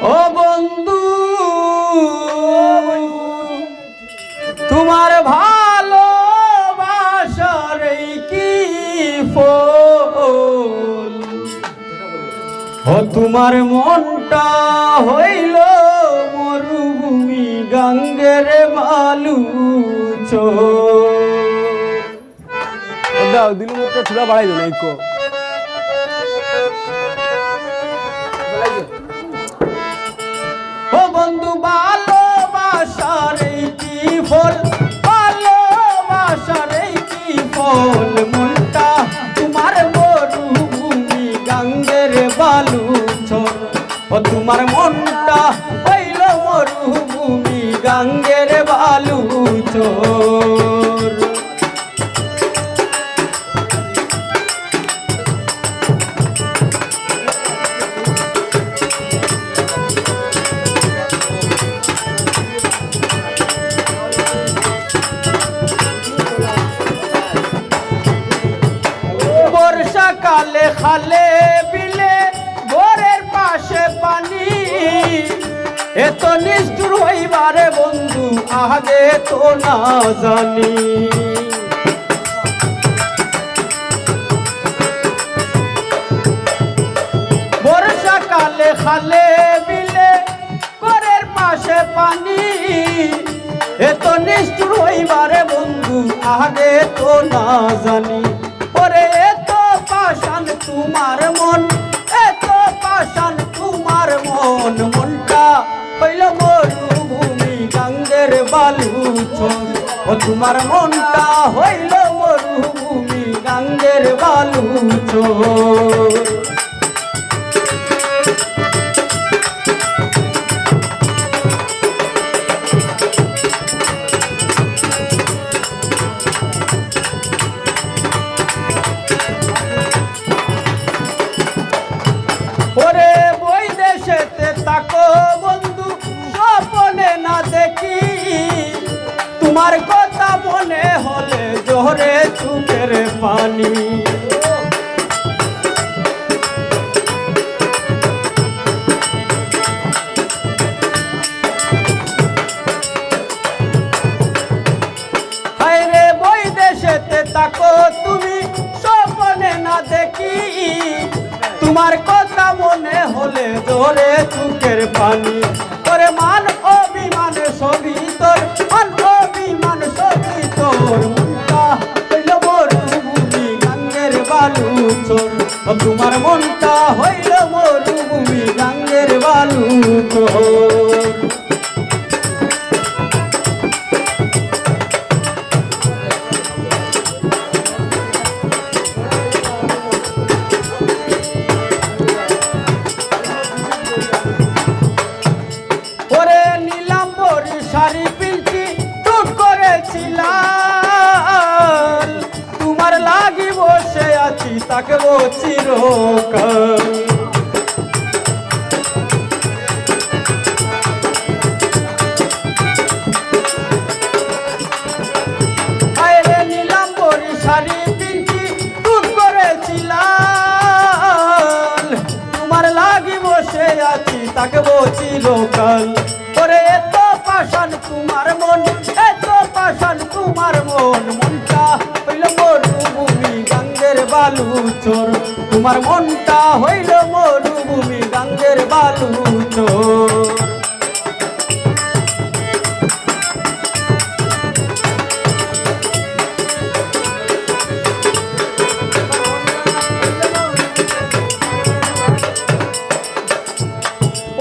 ও বন্ধু তোমার ভালোবাসার এই কি ফল ও তোমার মনটা হইল মরুভূমি গঙ্গের বালু দাও দিলু মতো ছোড়া বাড়াই দো নাইকো ও বন্ধু ভালোবাসার এই কি ফল ভালোবাসার এই কি ফল মনটা তোমার মরুভূমি গঙ্গের বালু চর ও তোমার মনটা হইল মরুভূমি গঙ্গের বালু চর বর্ষাকালে খালে বিলে ঘরের পাশে পানি এত নিষ্ঠুর হইবারে বন্ধু আগে তো না জানি বর্ষাকালে খালে বিলে ঘরের পাশে পানি এত নিষ্ঠুর হইবারে বন্ধু আগে তো না জানি ওরে এত পাষাণ তোমার মন এত পাষাণ তোমার মন মনটা হইল মরুভূমি গঙ্গের বালু চর ও তোমার মনটা হইল মরুভূমি গঙ্গের বালু চর ওরে বই দেশেতে তাকো বন্ধু স্বপনে না দেখি তোমার কথা মনে হলে জোরে চোখের পানি হায়রে বই দেশেতে তাকো তুমি স্বপনে না দেখি তোমার কথা মনে হলে জোরে চোখের পানি তোরে মান অভিমান সবই তোর মান অভিমান সবই তোর মনটা হইল মরুভূমি গঙ্গের বালু চর তোমার মনটা হইল মরুভূমি গঙ্গের বালু চর শাড়ি পিলছি টুক করেছিলাম তোমার লাগি বসে আছি তাকে চিরকাল আরে নিলাম বড়ি শাড়ি পিলছি টুক করেছিলাম তোমার লাগি বসে আছি তাকে চিরকাল ওরে এত পাষাণ তোমার মন এত পাষাণ তোমার মন মনটা হইল মরুভূমি গঙ্গের বালু চর তোমার মনটা হইল মরুভূমি গঙ্গের বালু চর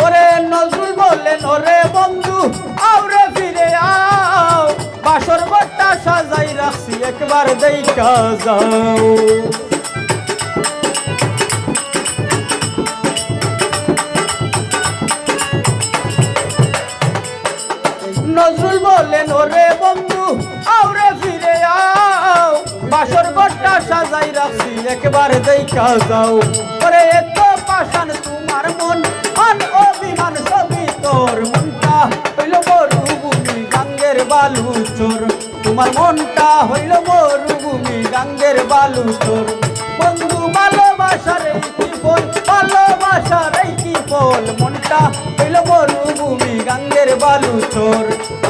ওরে নজরুল বললেন ওরে বন্ধু আউরে ফিরে আও বাসর বট্টা সাজাই রাখছি একবার দেখা যাও নজরুল বললেন ওরে বন্ধু আউরে ফিরে আও বাসর বট্টা সাজাই রাখছি একবার দেখা যাও ওরে এত পাষাণ তোমার মন মান অভিমান সবই তোর মনটা হইল মরুভূমি গঙ্গের বালু চর তোমার মনটা হইল মরুভূমি গঙ্গের বালু চর বন্ধু ভালোবাসার এই কি ফল ভালোবাসার এই কি ফল মনটা হইল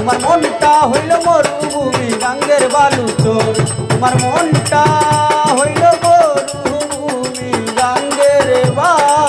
তোমার মনটা হইল মরুভূমি গাঙ্গের বালু চোর তোমার মনটা হইল মরুভূমি গাঙ্গের বালু